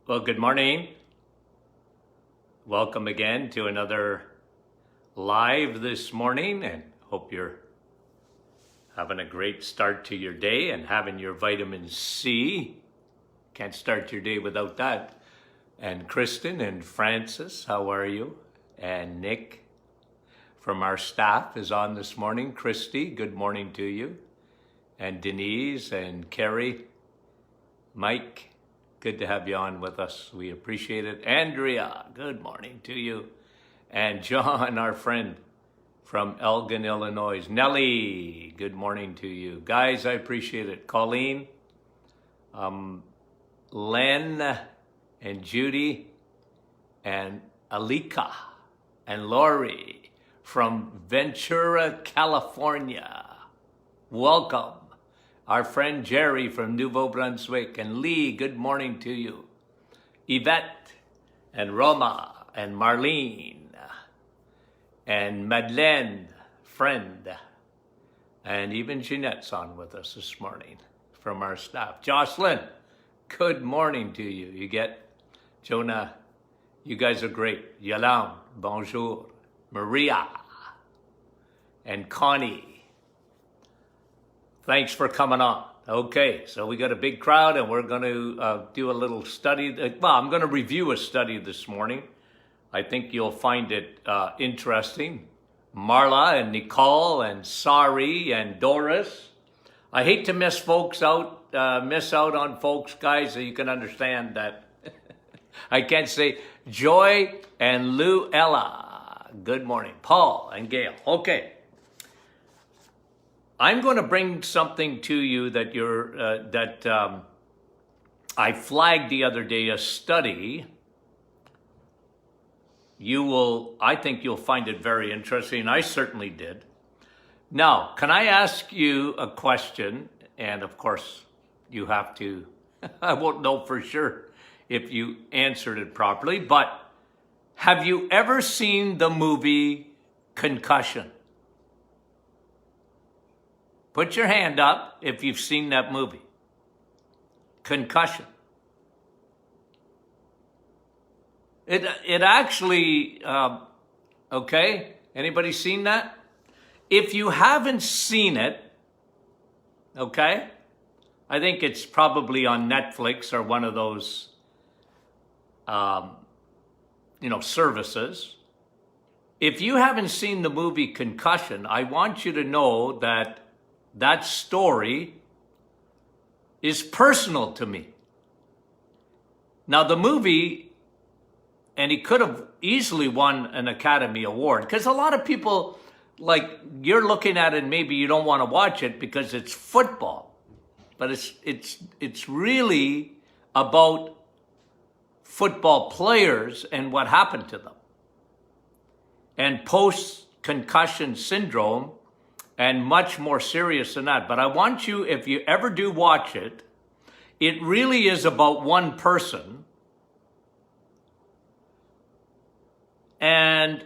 Well, good morning. Welcome again to another live this morning, and hope you're having a great start to your day and having your vitamin C. Can't start your day without that. And Kristen and Francis, how are you? And Nick from our staff is on this morning. Christy, good morning to you. And Denise and Carrie, Mike, good to have you on with us. We appreciate it. Andrea, good morning to you. And John, our friend from Elgin, Illinois. Nellie, good morning to you. Guys, I appreciate it. Colleen, Len, and Judy, and Alika, and Lori from Ventura, California. Welcome. Our friend Jerry from Nouveau Brunswick, and Lee, good morning to you. Yvette, and Roma, and Marlene, and Madeleine, friend, and even Jeanette's on with us this morning from our staff. Jocelyn, good morning to you. You get Jonah, you guys are great. Yalam, bonjour. Maria, and Connie, thanks for coming on. Okay, so we got a big crowd, and we're going to do a little study. Well, I'm going to review a study this morning. I think you'll find it interesting. Marla and Nicole and Sari and Doris. I hate to miss out on folks, guys, so you can understand that. I can't say Joy and Luella. Good morning. Paul and Gail. Okay. I'm going to bring something to you that I flagged the other day, a study. I think you'll find it very interesting. I certainly did. Now, can I ask you a question? And of course, you have to, I won't know for sure if you answered it properly, but have you ever seen the movie Concussion? Put your hand up if you've seen that movie. Concussion. It actually, okay, anybody seen that? If you haven't seen it, okay, I think it's probably on Netflix or one of those, services. If you haven't seen the movie Concussion, I want you to know that story is personal to me. Now, the movie, and he could have easily won an Academy Award, because a lot of people, like, you're looking at it and maybe you don't want to watch it because it's football. But it's really about football players and what happened to them. And post-concussion syndrome, and much more serious than that. But I want you, if you ever do watch it, it really is about one person. And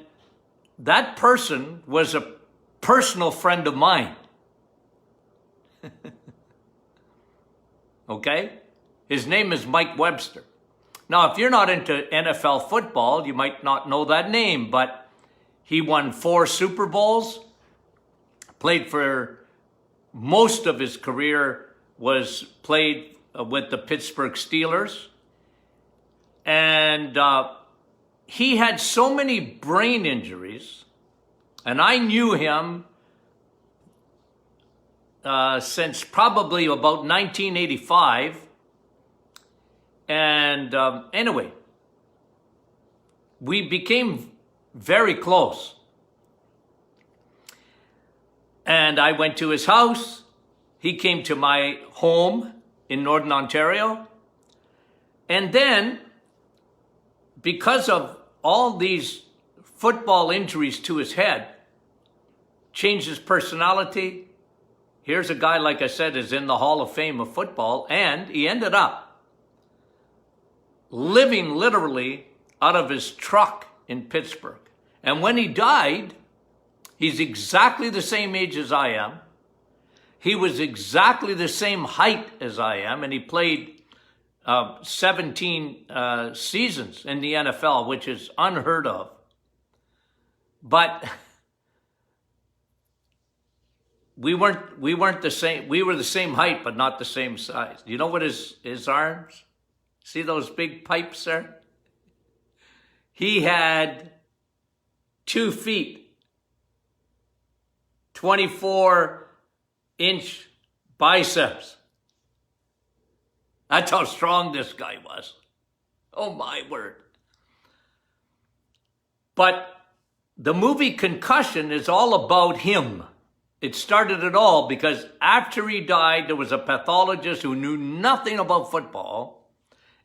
that person was a personal friend of mine. Okay? His name is Mike Webster. Now, if you're not into NFL football, you might not know that name, but he won 4 Super Bowls. Played for most of his career, was played with the Pittsburgh Steelers. And he had so many brain injuries, and I knew him since probably about 1985. And anyway, we became very close. And I went to his house. He came to my home in Northern Ontario. And then, because of all these football injuries to his head, changed his personality. Here's a guy, like I said, is in the Hall of Fame of football. And he ended up living literally out of his truck in Pittsburgh. And when he died, he's exactly the same age as I am. He was exactly the same height as I am, and he played 17 seasons in the NFL, which is unheard of. But we weren't the same. We were the same height, but not the same size. You know what his arms? See those big pipes there? He had 2 feet, 24-inch biceps. That's how strong this guy was. Oh my word. But the movie Concussion is all about him. It started it all because after he died, there was a pathologist who knew nothing about football,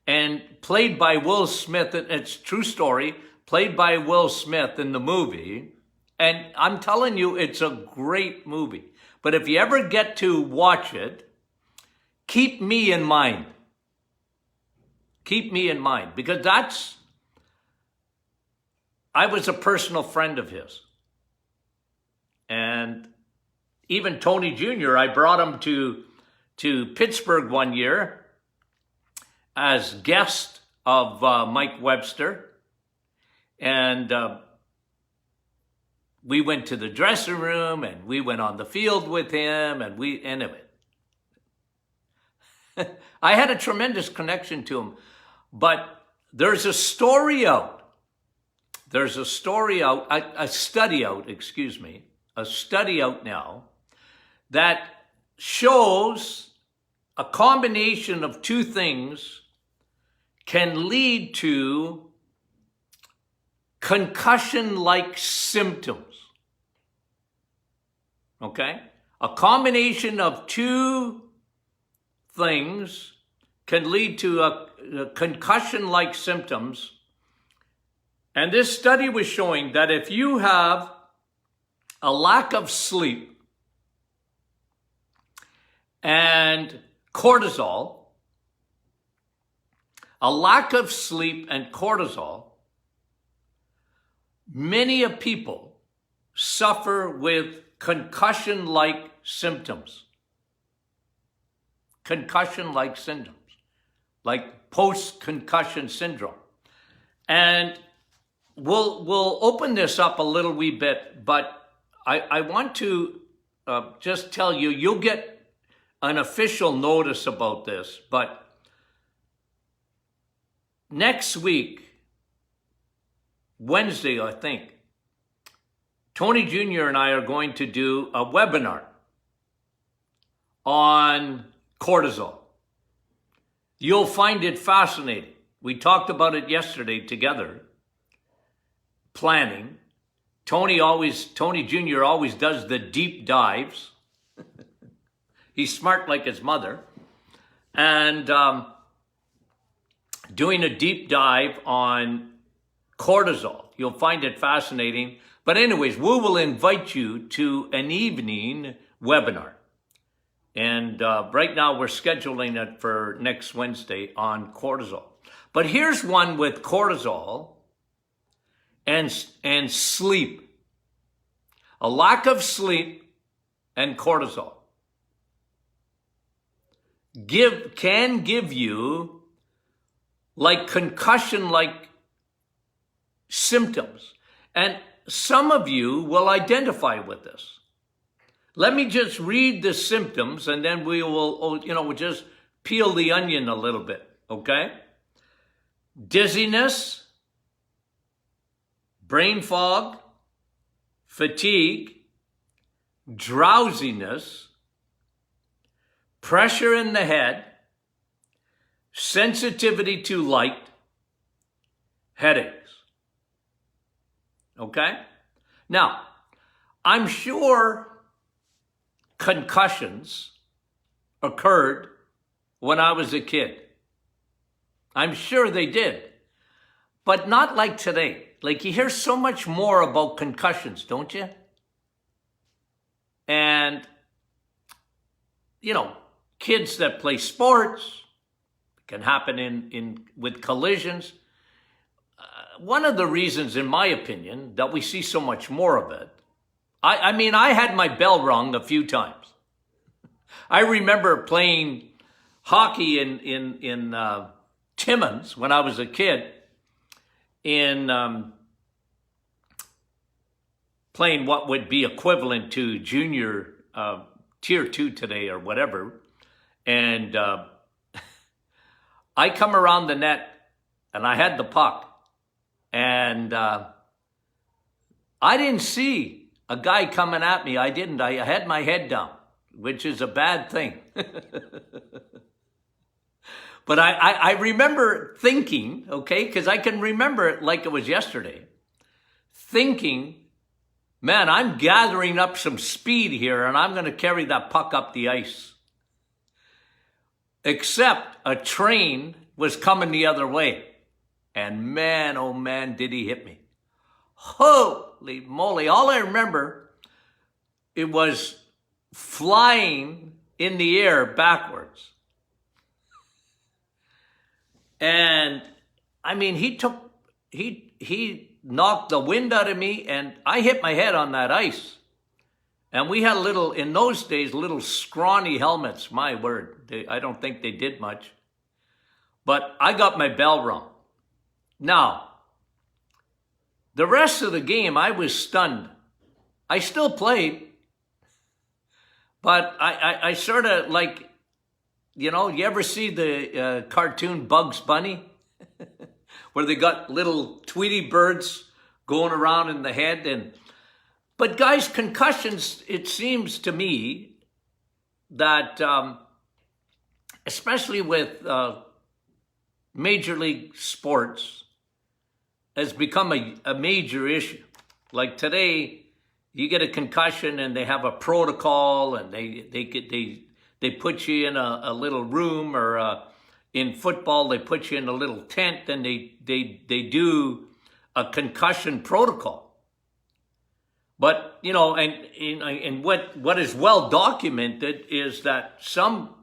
and played by Will Smith. It's a true story, played by Will Smith in the movie. And I'm telling you, it's a great movie. But if you ever get to watch it, keep me in mind. Keep me in mind, because I was a personal friend of his. And even Tony Jr., I brought him to Pittsburgh one year as guest of Mike Webster. And we went to the dressing room and we went on the field with him, and anyway. I had a tremendous connection to him. But there's a story out. There's a study out now that shows a combination of 2 things can lead to concussion-like symptoms. Okay? A combination of 2 things can lead to a concussion-like symptoms. And this study was showing that if you have a lack of sleep and cortisol, many people suffer with concussion-like symptoms. Concussion-like symptoms, like post-concussion syndrome. And we'll open this up a little wee bit, but I want to just tell you, you'll get an official notice about this, but next week, Wednesday, I think, Tony Jr. and I are going to do a webinar on cortisol. You'll find it fascinating. We talked about it yesterday together, planning. Tony Jr. always does the deep dives. He's smart like his mother. And doing a deep dive on cortisol. You'll find it fascinating. But anyways, we will invite you to an evening webinar. And right now we're scheduling it for next Wednesday on cortisol. But here's one with cortisol and sleep. A lack of sleep and cortisol can give you like concussion-like symptoms. And some of you will identify with this. Let me just read the symptoms, and then we'll just peel the onion a little bit, okay? Dizziness, brain fog, fatigue, drowsiness, pressure in the head, sensitivity to light, headaches. Okay? Now, I'm sure concussions occurred when I was a kid. I'm sure they did. But not like today. Like, you hear so much more about concussions, don't you? And, kids that play sports, can happen with collisions. One of the reasons, in my opinion, that we see so much more of it, I had my bell rung a few times. I remember playing hockey in Timmins when I was a kid, in playing what would be equivalent to junior tier 2 today or whatever. And I come around the net and I had the puck, and I didn't see a guy coming at me. I didn't. I had my head down, which is a bad thing. But I remember thinking, okay, because I can remember it like it was yesterday, thinking, man, I'm gathering up some speed here and I'm going to carry that puck up the ice. Except a train was coming the other way. And man, oh man, did he hit me. Holy moly. All I remember, it was flying in the air backwards. And I mean, he knocked the wind out of me, and I hit my head on that ice. And we had in those days, little scrawny helmets. My word, I don't think they did much. But I got my bell rung. Now, the rest of the game, I was stunned. I still played, but I sort of like, you know, you ever see the cartoon Bugs Bunny? Where they got little Tweety birds going around in the head. But guys, concussions, it seems to me that, especially with Major League sports, has become a major issue. Like today, you get a concussion and they have a protocol, and they put you in a little room, or in football, they put you in a little tent, and they do a concussion protocol. But, you know, and what is well documented is that some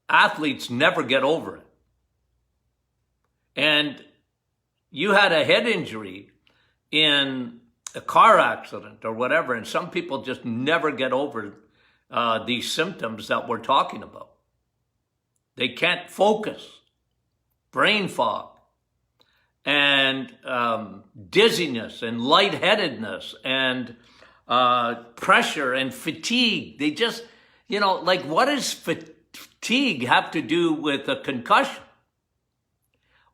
athletes never get over it. And you had a head injury in a car accident or whatever, and some people just never get over these symptoms that we're talking about. They can't focus, brain fog, and dizziness and lightheadedness and pressure and fatigue. They just, you know, like, what does fatigue have to do with a concussion?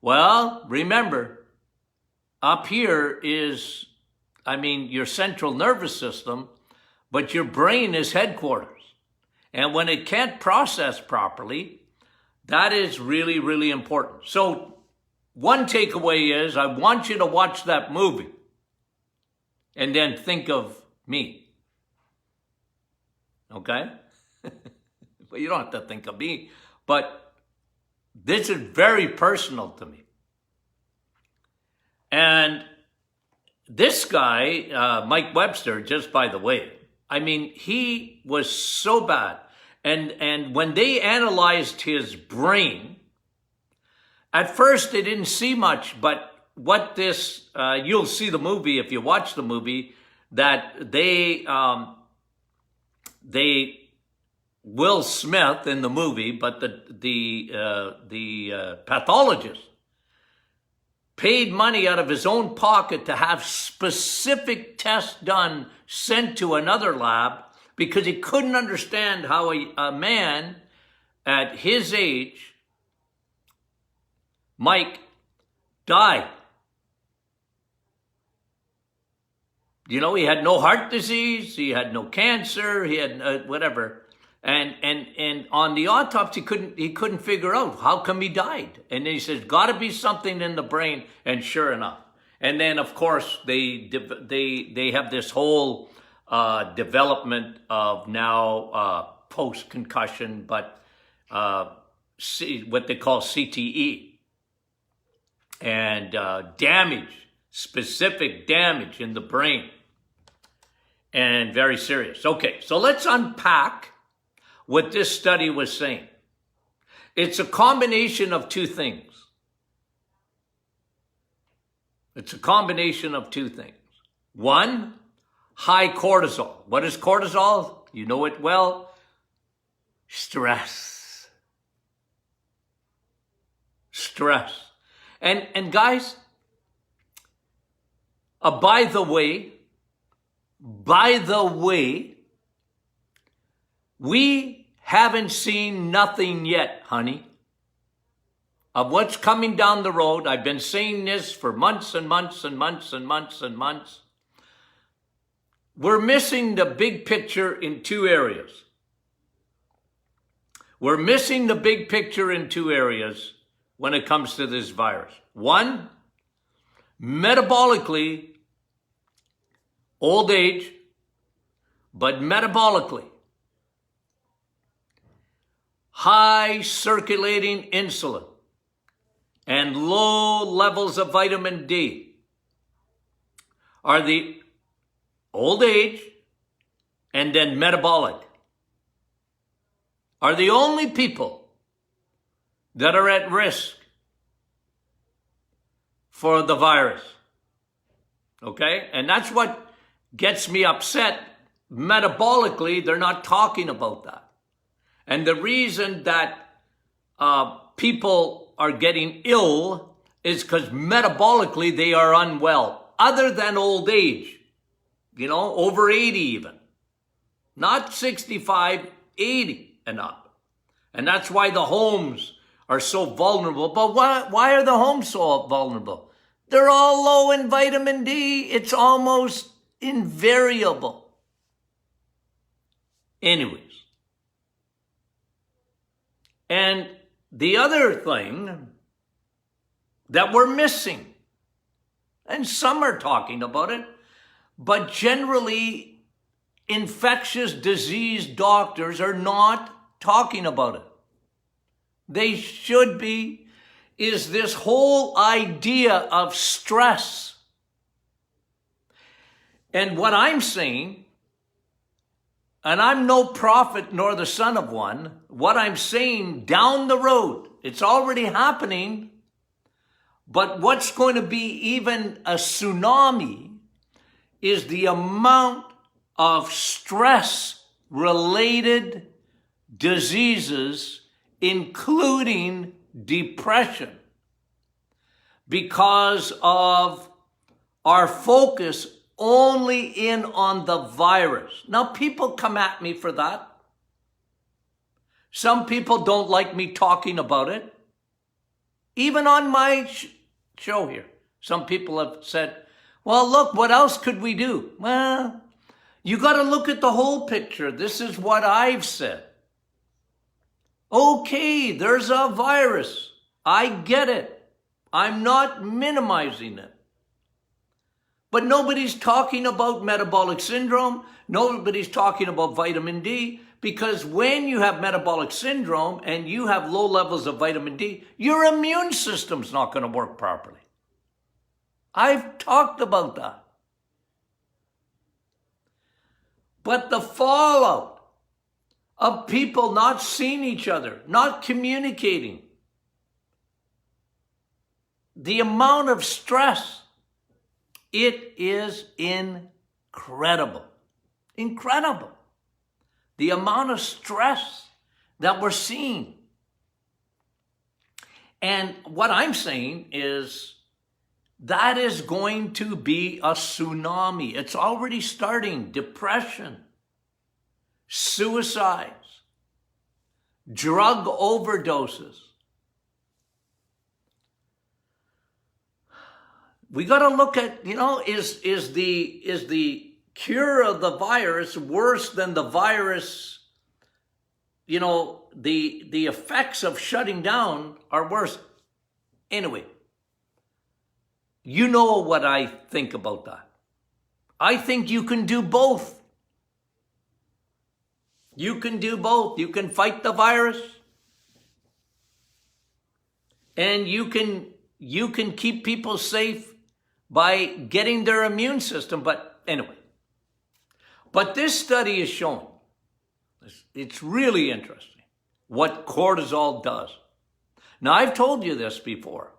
Well, remember, up here is, I mean, your central nervous system, but your brain is headquarters. And when it can't process properly, that is really, really important. So one takeaway is, I want you to watch that movie and then think of me. Okay? Well, you don't have to think of me, but this is very personal to me. And this guy, Mike Webster, just by the way, I mean, he was so bad. And when they analyzed his brain, at first they didn't see much, but what this, you'll see the movie if you watch the movie, that they Will Smith in the movie, but the pathologist paid money out of his own pocket to have specific tests done, sent to another lab, because he couldn't understand how a man at his age, Mike, died. You know, he had no heart disease, he had no cancer, he had whatever. And on the autopsy, he couldn't figure out how come he died. And then he says, got to be something in the brain. And sure enough. And then, of course, they have this whole development of now post-concussion, but what they call CTE. And damage, specific damage in the brain. And very serious. Okay, so let's unpack what this study was saying. It's a combination of two things. It's a combination of two things. One, high cortisol. What is cortisol? You know it well. Stress. stress. And guys, by the way, we haven't seen nothing yet, honey, of what's coming down the road. I've been saying this for months and months and months and months and months. We're missing the big picture in two areas. We're missing the big picture in two areas when it comes to this virus. One, metabolically, old age, but metabolically, high circulating insulin and low levels of vitamin D are the old age and then metabolic are the only people that are at risk for the virus. Okay? And that's what gets me upset. Metabolically, they're not talking about that. And the reason that people are getting ill is because metabolically they are unwell, other than old age, over 80 even. Not 65, 80 and up. And that's why the homes are so vulnerable. But why are the homes so vulnerable? They're all low in vitamin D. It's almost invariable. Anyways. And the other thing that we're missing, and some are talking about it, but generally infectious disease doctors are not talking about it. They should be, is this whole idea of stress. And what I'm saying, and I'm no prophet nor the son of one, what I'm saying down the road, it's already happening, but what's going to be even a tsunami is the amount of stress-related diseases, including depression, because of our focus only in on the virus. Now, people come at me for that. Some people don't like me talking about it. Even on my show here, some people have said, well, look, what else could we do? Well, you got to look at the whole picture. This is what I've said. Okay, there's a virus. I get it. I'm not minimizing it. But nobody's talking about metabolic syndrome. Nobody's talking about vitamin D, because when you have metabolic syndrome and you have low levels of vitamin D, your immune system's not going to work properly. I've talked about that. But the fallout of people not seeing each other, not communicating, the amount of stress, it is incredible. Incredible. The amount of stress that we're seeing. And what I'm saying is that is going to be a tsunami. It's already starting. Depression, suicides, drug overdoses. We got to look at, is the cure of the virus worse than the virus? The effects of shutting down are worse. Anyway, you know what I think about that. I think you can do both. You can do both. You can fight the virus, and you can keep people safe by getting their immune system. But anyway, but this study is showing, it's really interesting, what cortisol does. Now, I've told you this before.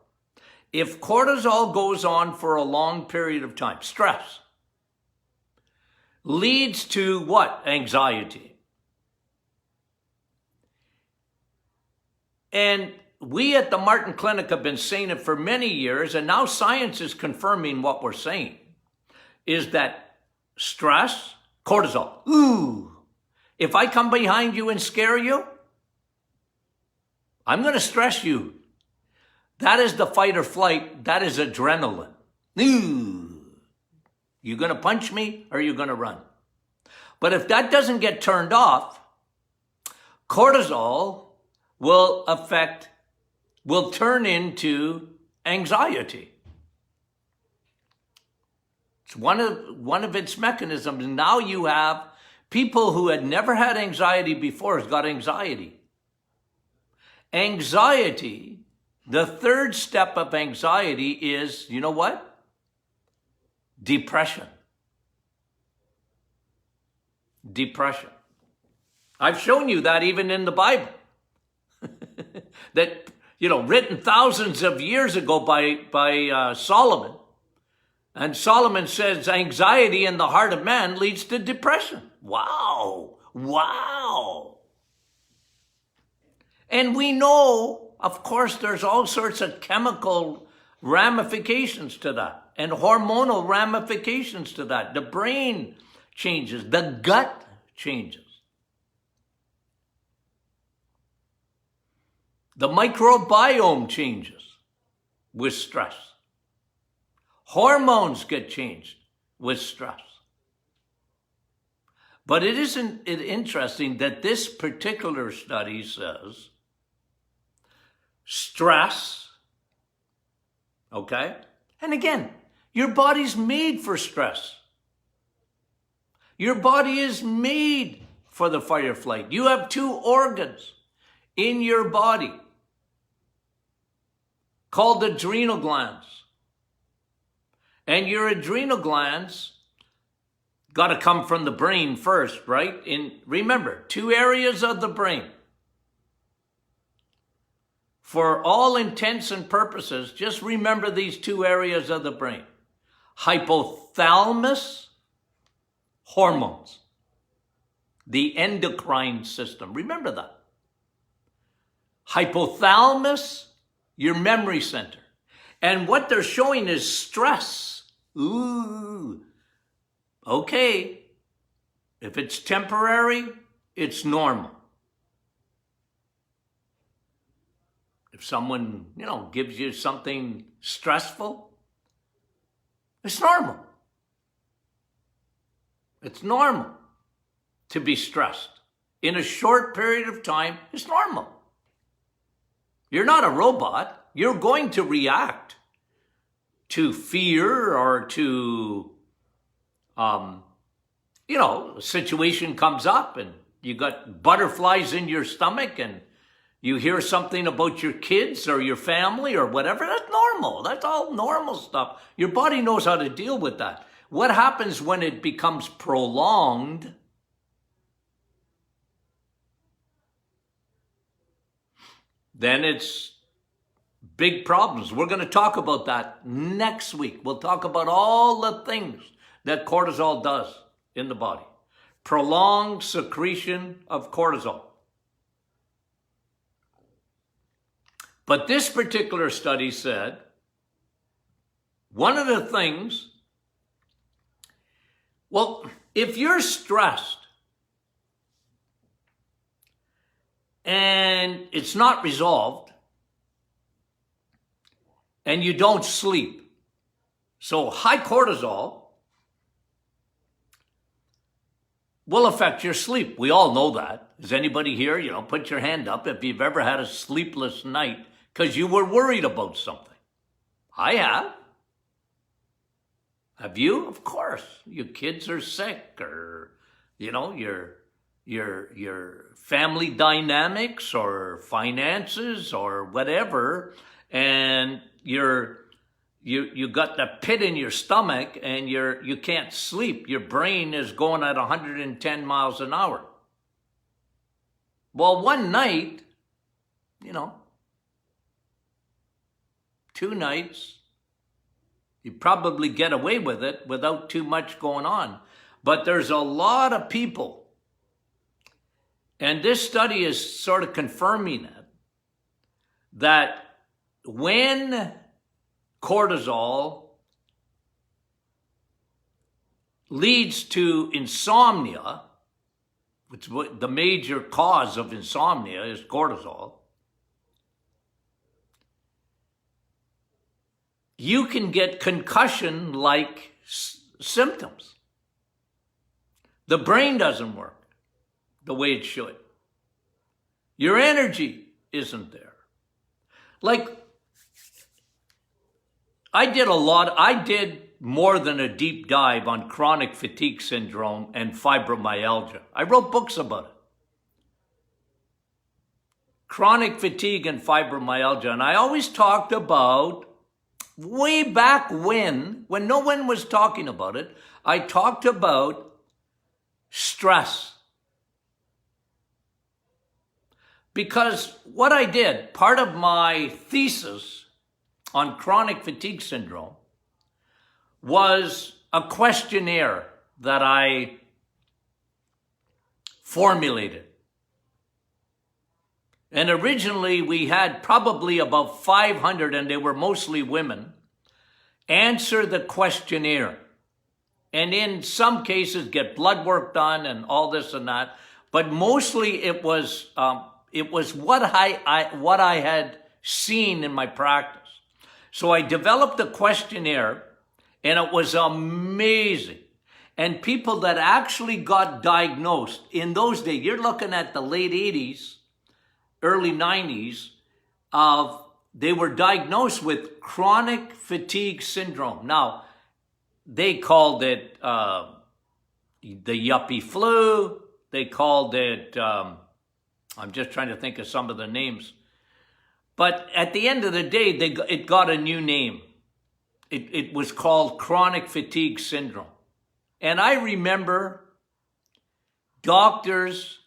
If cortisol goes on for a long period of time, stress leads to what? Anxiety. And we at the Martin Clinic have been saying it for many years, and now science is confirming what we're saying, is that stress, cortisol, ooh, if I come behind you and scare you, I'm going to stress you. That is the fight or flight. That is adrenaline. Ooh, you going to punch me or are you going to run? But if that doesn't get turned off, cortisol will turn into anxiety. It's one of its mechanisms. Now you have people who had never had anxiety before has got anxiety. Anxiety, the third step of anxiety is, you know what? Depression. Depression. I've shown you that even in the Bible. That, written thousands of years ago by Solomon. And Solomon says anxiety in the heart of man leads to depression. Wow. Wow. And we know, of course, there's all sorts of chemical ramifications to that and hormonal ramifications to that. The brain changes, the gut changes. The microbiome changes with stress. Hormones get changed with stress. But isn't it interesting that this particular study says stress, okay? And again, your body's made for stress. Your body is made for the fight or flight. You have two organs in your body called adrenal glands. And your adrenal glands got to come from the brain first, right? Remember, two areas of the brain. For all intents and purposes, just remember these two areas of the brain. Hypothalamus, hormones. The endocrine system. Remember that. Hypothalamus, your memory center. And what they're showing is stress. Ooh. Okay. If it's temporary, it's normal. If someone, gives you something stressful, it's normal. It's normal to be stressed. In a short period of time, it's normal. You're not a robot. You're going to react to fear or to, a situation comes up and you got butterflies in your stomach and you hear something about your kids or your family or whatever. That's normal. That's all normal stuff. Your body knows how to deal with that. What happens when it becomes prolonged? Then it's big problems. We're going to talk about that next week. We'll talk about all the things that cortisol does in the body. Prolonged secretion of cortisol. But this particular study said, one of the things, if you're stressed and it's not resolved and you don't sleep, so high cortisol will affect your sleep. We all know that. Is anybody here, put your hand up if you've ever had a sleepless night because you were worried about something. I have. Have you? Of course. Your kids are sick or, your family dynamics or finances or whatever. And you got the pit in your stomach and you can't sleep. Your brain is going at 110 miles an hour. Well, one night, 2 nights, you probably get away with it without too much going on. But there's a lot of people, and this study is sort of confirming it, that when cortisol leads to insomnia, which the major cause of insomnia is cortisol, you can get concussion-like symptoms. The brain doesn't work the way it should. Your energy isn't there. Like, I did more than a deep dive on chronic fatigue syndrome and fibromyalgia. I wrote books about it. Chronic fatigue and fibromyalgia. And I always talked about, way back when no one was talking about it, I talked about stress. Because what I did, part of my thesis on chronic fatigue syndrome was a questionnaire that I formulated. And originally we had probably about 500, and they were mostly women, answer the questionnaire. And in some cases get blood work done and all this and that. But mostly it was what I had seen in my practice. So I developed a questionnaire, and it was amazing. And people that actually got diagnosed in those days, you're looking at the late 80s, early 90s, they were diagnosed with chronic fatigue syndrome. Now, they called it the yuppie flu. They called it, I'm just trying to think of some of the names. But at the end of the day, it got a new name. It was called chronic fatigue syndrome. And I remember doctors,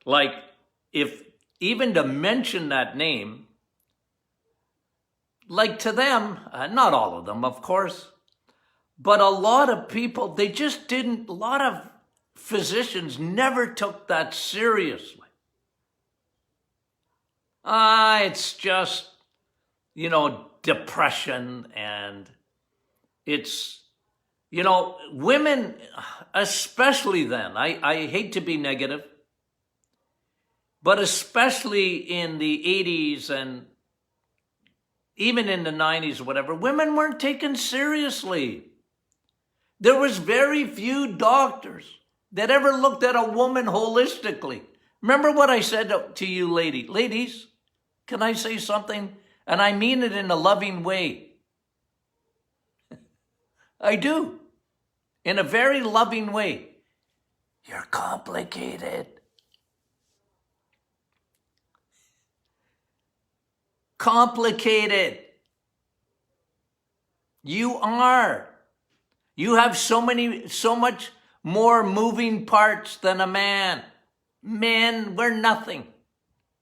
like, if even to mention that name, like to them, not all of them, of course, but a lot of people, they just didn't, a lot of physicians never took that seriously. It's just, depression, and it's, women, especially then, I hate to be negative, but especially in the 80s and even in the 90s or whatever, women weren't taken seriously. There was very few doctors that ever looked at a woman holistically. Remember what I said to you, ladies, can I say something? And I mean it in a loving way. I do. In a very loving way. You're complicated. Complicated. You are. You have so much more moving parts than a man. Men, we're nothing.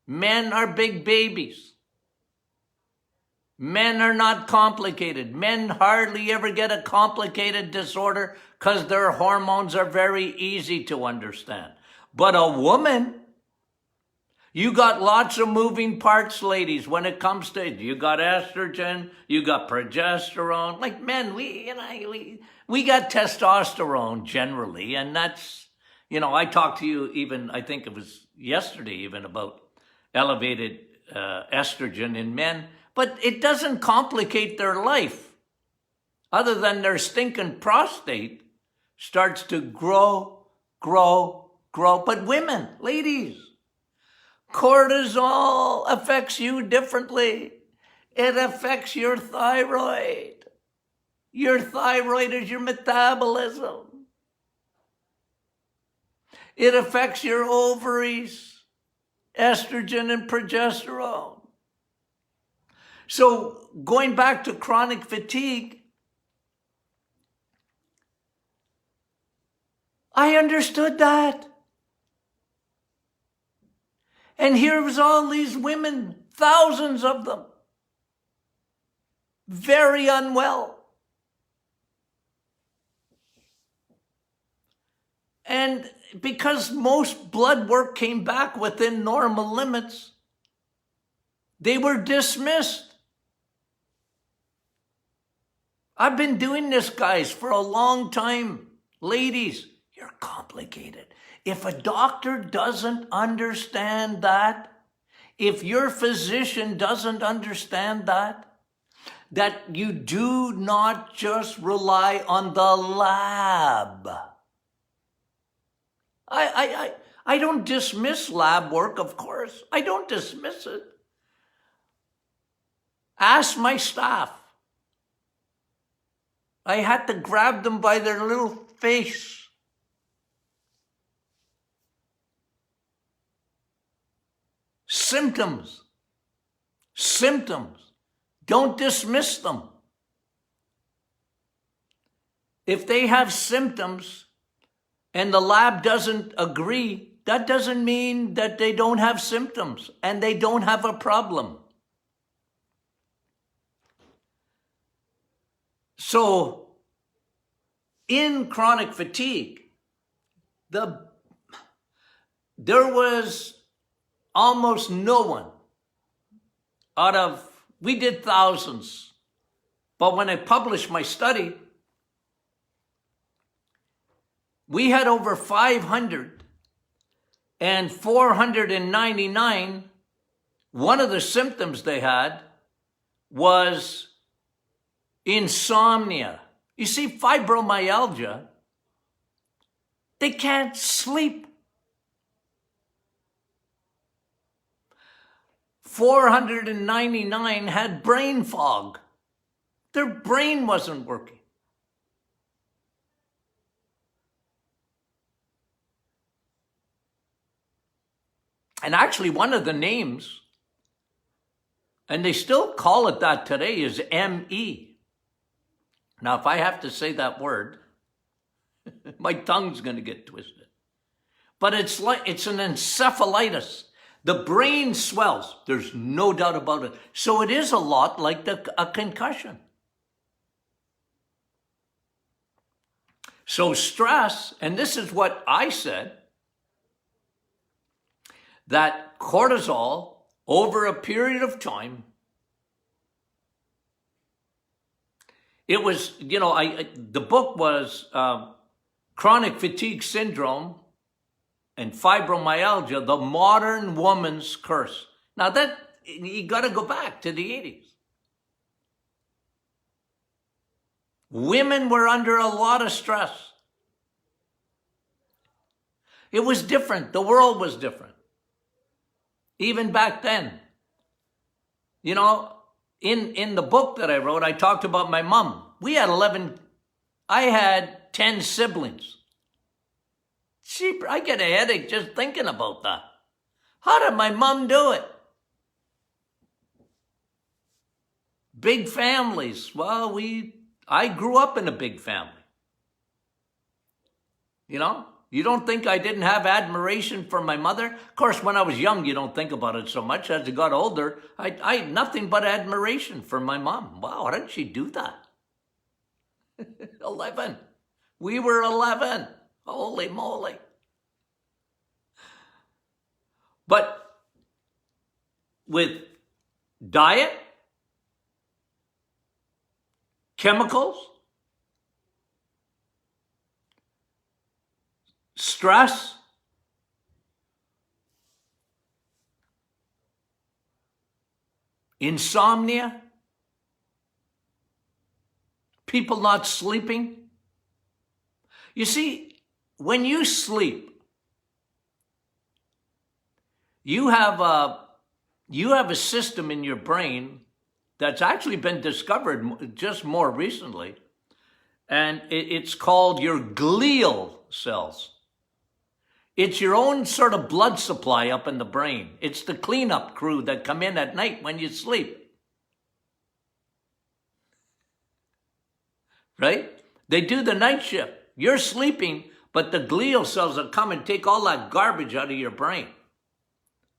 Men are big babies. Men are not complicated. Men hardly ever get a complicated disorder because their hormones are very easy to understand. But a woman, you got lots of moving parts, ladies, when it comes to, you got estrogen, you got progesterone. Like men, we got testosterone generally, and that's, I talked to you even, I think it was yesterday even, about elevated estrogen in men, but it doesn't complicate their life other than their stinking prostate starts to grow. But women, ladies, cortisol affects you differently. It affects your thyroid. Your thyroid is your metabolism. It affects your ovaries, estrogen and progesterone. So going back to chronic fatigue, I understood that. And here was all these women, thousands of them, very unwell. And because most blood work came back within normal limits, They were dismissed. I've been doing this, guys, for a long time. Ladies, you're complicated. If a doctor doesn't understand that, if your physician doesn't understand that you do not just rely on the lab. I don't dismiss lab work, of course. I don't dismiss it. Ask my staff. I had to grab them by their little face. Symptoms. Don't dismiss them. If they have symptoms and the lab doesn't agree, that doesn't mean that they don't have symptoms and they don't have a problem. So, in chronic fatigue, there was almost no one we did thousands, but when I published my study, we had over 500 and 499, one of the symptoms they had was insomnia. You see, fibromyalgia, they can't sleep. 499 had brain fog. Their brain wasn't working. And actually, one of the names, and they still call it that today, is ME. Now, if I have to say that word, my tongue's going to get twisted. But it's an encephalitis. The brain swells. There's no doubt about it. So it is a lot like a concussion. So stress, and this is what I said, that cortisol over a period of time, it was, the book was Chronic Fatigue Syndrome and Fibromyalgia, the Modern Woman's Curse. Now that, you got to go back to the 80s. Women were under a lot of stress. It was different. The world was different. Even back then. In the book that I wrote, I talked about my mom. I had 10 siblings. I get a headache just thinking about that. How did my mom do it? Big families. Well, I grew up in a big family. You don't think I didn't have admiration for my mother? Of course, when I was young, you don't think about it so much. As I got older, I had nothing but admiration for my mom. Wow, how did she do that? 11. We were 11. Holy moly. But with diet, chemicals, stress, insomnia, people not sleeping. You see, when you sleep, you have a system in your brain that's actually been discovered just more recently, and it's called your glial cells. It's your own sort of blood supply up in the brain. It's the cleanup crew that come in at night when you sleep. Right? They do the night shift. You're sleeping, but the glial cells will come and take all that garbage out of your brain.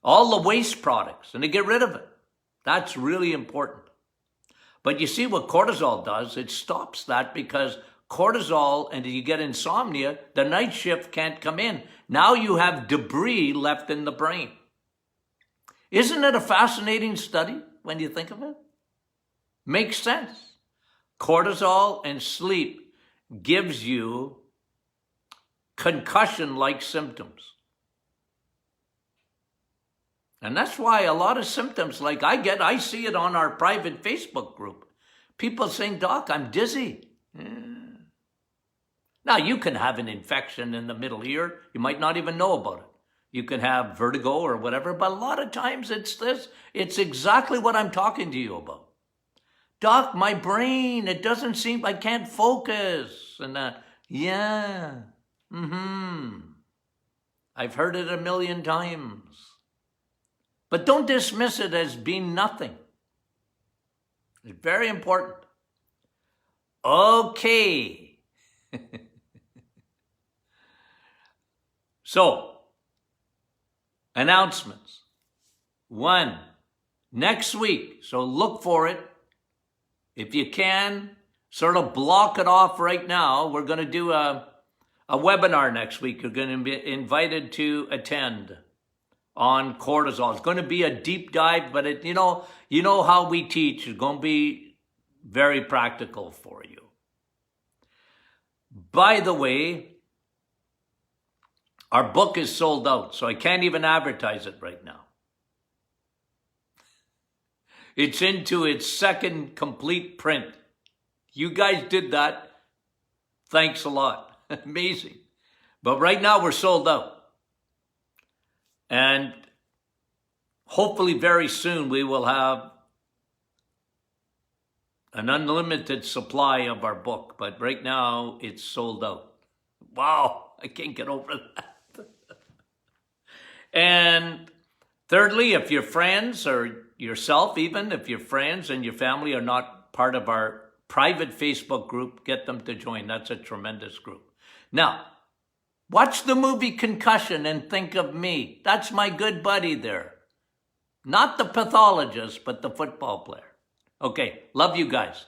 All the waste products, and they get rid of it. That's really important. But you see what cortisol does? It stops that, because cortisol, and you get insomnia, the night shift can't come in. Now you have debris left in the brain. Isn't it a fascinating study when you think of it? Makes sense. Cortisol and sleep gives you concussion-like symptoms. And that's why a lot of symptoms like I see it on our private Facebook group. People saying, Doc, I'm dizzy. Yeah. Now, you can have an infection in the middle ear. You might not even know about it. You can have vertigo or whatever, but a lot of times it's this. It's exactly what I'm talking to you about. Doc, my brain, it doesn't seem, I can't focus. And yeah, I've heard it a million times. But don't dismiss it as being nothing. It's very important. Okay. So, announcements. 1, next week, so look for it. If you can, sort of block it off right now. We're going to do a webinar next week. You're going to be invited to attend on cortisol. It's going to be a deep dive, but you know how we teach. It's going to be very practical for you. By the way, our book is sold out, so I can't even advertise it right now. It's into its second complete print. You guys did that. Thanks a lot. Amazing. But right now we're sold out. And hopefully very soon we will have an unlimited supply of our book. But right now it's sold out. Wow, I can't get over that. And thirdly, if your friends or yourself, even if your friends and your family are not part of our private Facebook group, get them to join. That's a tremendous group. Now, watch the movie Concussion and think of me. That's my good buddy there. Not the pathologist, but the football player. Okay, love you guys.